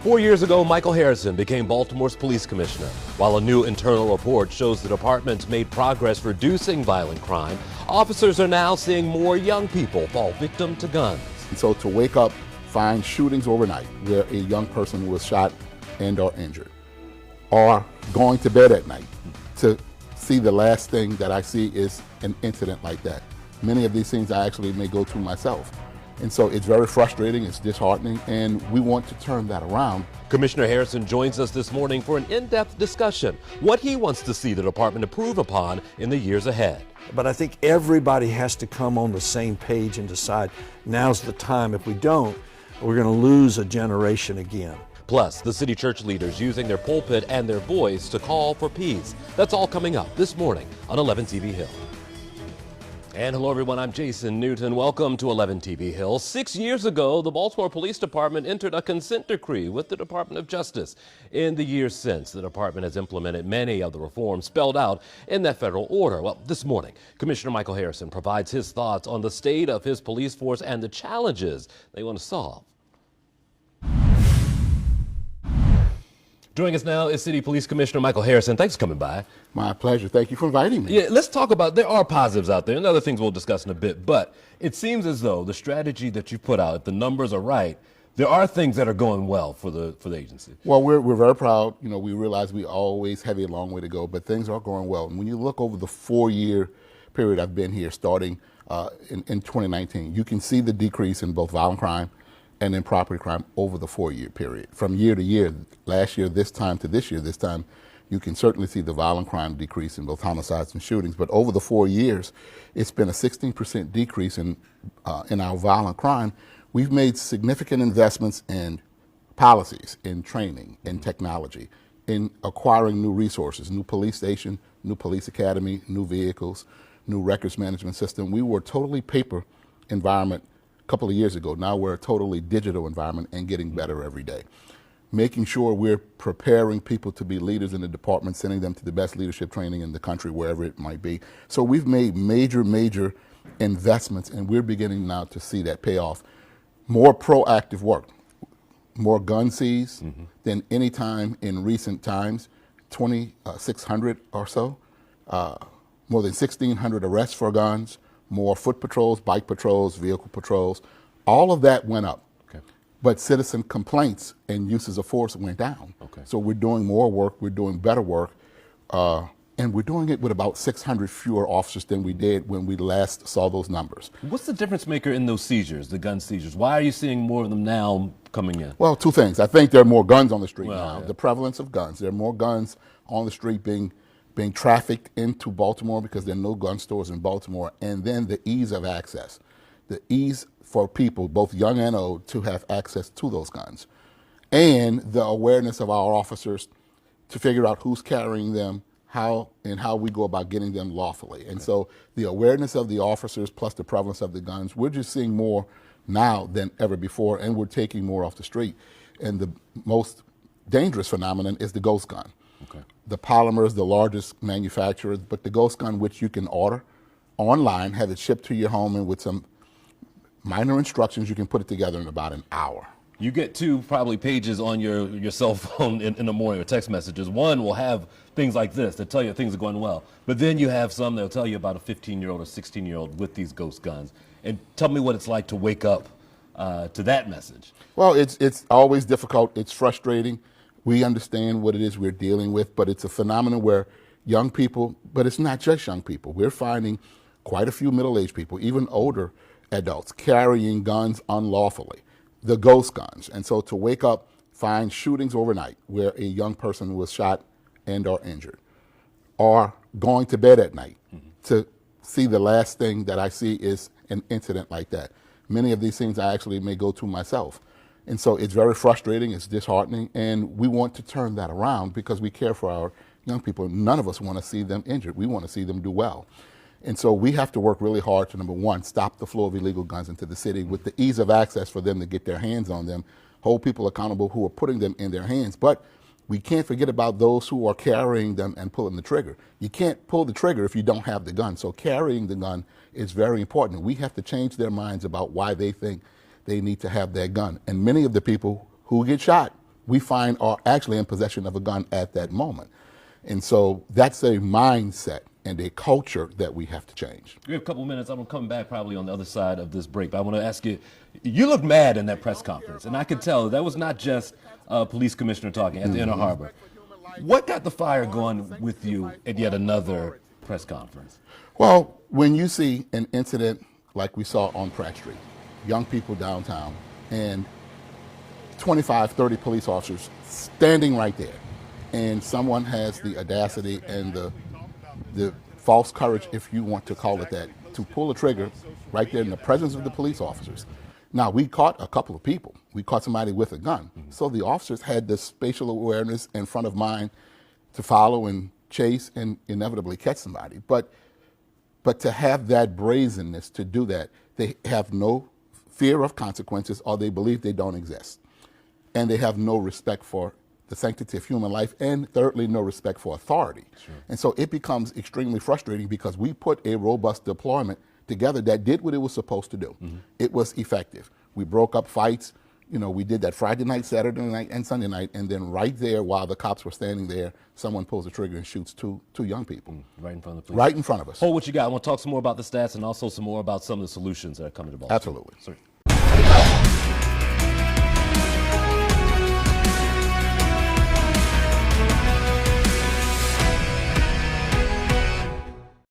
4 years ago, Michael Harrison became Baltimore's police commissioner. While a new internal report shows the department made progress reducing violent crime, officers are now seeing more young people fall victim to guns. And so to wake up, find shootings overnight where a young person was shot and or injured, or going to bed at night to see the last thing that I see is an incident like that. Many of these things I actually may go through myself. And so it's very frustrating, it's disheartening, and we want to turn that around. Commissioner Harrison joins us this morning for an in-depth discussion, what he wants to see the department improve upon in the years ahead. But I think everybody has to come on the same page and decide now's the time. If we don't, we're going to lose a generation again. Plus, the city church leaders using their pulpit and their voice to call for peace. That's all coming up this morning on 11 TV Hill. And hello everyone, I'm Jason Newton. Welcome to 11 TV Hill. 6 years ago, the Baltimore Police Department entered a consent decree with the Department of Justice. In the years since, the department has implemented many of the reforms spelled out in that federal order. Well, this morning, Commissioner Michael Harrison provides his thoughts on the state of his police force and the challenges they want to solve. Joining us now is City Police Commissioner Michael Harrison. Thanks for coming by. My pleasure. Thank you for inviting me. Yeah, let's talk about, there are positives out there and other things we'll discuss in a bit, but it seems as though the strategy that you put out, if the numbers are right, there are things that are going well for the agency. Well, we're very proud. You know, we realize we always have a long way to go, but things are going well. And when you look over the 4-year period I've been here, starting in 2019, you can see the decrease in both violent crime and in property crime over the 4-year period. From year to year, last year, this time to this year, this time, you can certainly see the violent crime decrease in both homicides and shootings. But over the 4 years, it's been a 16% decrease in our violent crime. We've made significant investments in policies, in training, in technology, in acquiring new resources, new police station, new police academy, new vehicles, new records management system. We were a totally paper environment a couple of years ago. Now we're a totally digital environment and getting better every day. Making sure we're preparing people to be leaders in the department, sending them to the best leadership training in the country, wherever it might be. So we've made major investments, and we're beginning now to see that pay off. More proactive work, more gun seized than any time in recent times, 2,600 or so, more than 1,600 arrests for guns, more foot patrols, bike patrols, vehicle patrols. All of that went up. Okay. But citizen complaints and uses of force went down. Okay. So we're doing more work, we're doing better work, and we're doing it with about 600 fewer officers than we did when we last saw those numbers. What's the difference maker in those seizures, the gun seizures? Why are you seeing more of them now coming in? Well, two things. I think there are more guns on the street now. Yeah. The prevalence of guns. There are more guns on the street being trafficked into Baltimore because there are no gun stores in Baltimore, and then the ease of access. The ease for people, both young and old, to have access to those guns. And the awareness of our officers to figure out who's carrying them, how we go about getting them lawfully. And so the awareness of the officers plus the prevalence of the guns, we're just seeing more now than ever before, and we're taking more off the street. And the most dangerous phenomenon is the ghost gun. Okay. The Polymer is the largest manufacturer, but the ghost gun, which you can order online, have it shipped to your home, and with some minor instructions, you can put it together in about an hour. You get two probably pages on your cell phone in the morning, or text messages. One will have things like this that tell you things are going well, but then you have some that'll tell you about a 15-year-old or 16-year-old with these ghost guns. And tell me what it's like to wake up to that message. Well, it's always difficult. It's frustrating. We understand what it is we're dealing with, but it's a phenomenon where young people, but it's not just young people. We're finding quite a few middle-aged people, even older adults, carrying guns unlawfully, the ghost guns. And so to wake up, find shootings overnight where a young person was shot and or injured, or going to bed at night to see the last thing that I see is an incident like that. Many of these things I actually may go through myself. And so it's very frustrating, it's disheartening, and we want to turn that around because we care for our young people. None of us want to see them injured. We want to see them do well. And so we have to work really hard to, number one, stop the flow of illegal guns into the city with the ease of access for them to get their hands on them, hold people accountable who are putting them in their hands. But we can't forget about those who are carrying them and pulling the trigger. You can't pull the trigger if you don't have the gun. So carrying the gun is very important. We have to change their minds about why they think they need to have that gun. And many of the people who get shot we find are actually in possession of a gun at that moment. And so that's a mindset and a culture that we have to change. We have a couple minutes. I'm going to come back probably on the other side of this break. But I want to ask you, you looked mad in that press conference. And I could tell that was not just a police commissioner talking at the Inner Harbor. What got the fire going with you at yet another press conference? Well, when you see an incident like we saw on Pratt Street, young people downtown, and 25, 30 police officers standing right there, and someone has the audacity and the false courage, if you want to call it that, to pull a trigger right there in the presence of the police officers. Now, we caught a couple of people. We caught somebody with a gun. So the officers had the spatial awareness and front of mind to follow and chase and inevitably catch somebody. But to have that brazenness to do that, they have no fear of consequences, or they believe they don't exist. And they have no respect for the sanctity of human life, and thirdly, no respect for authority. Sure. And so it becomes extremely frustrating because we put a robust deployment together that did what it was supposed to do. It was effective. We broke up fights. You know, we did that Friday night, Saturday night, and Sunday night, and then right there, while the cops were standing there, someone pulls the trigger and shoots two young people. Right in front of the police. Right in front of us. Hold what you got. I want to talk some more about the stats and also some more about some of the solutions that are coming to Baltimore. Absolutely. Sorry.